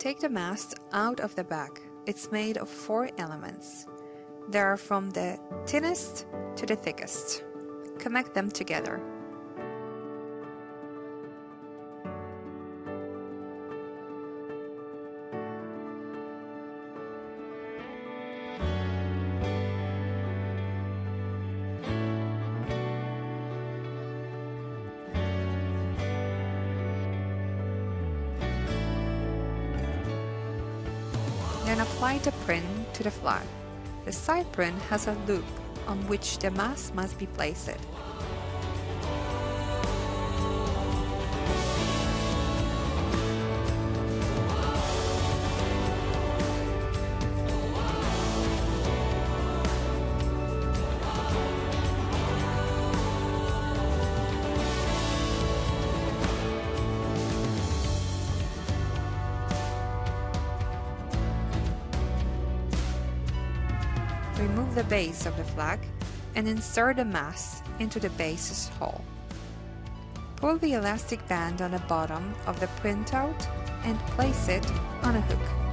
Take the mast out of the bag. It's made of 4 elements. They are from the thinnest to the thickest. Connect them together. Then apply the print to the flag. The side print has a loop on which the mast must be placed. Remove the base of the flag and insert the mast into the base's hole. Pull the elastic band on the bottom of the printout and place it on a hook.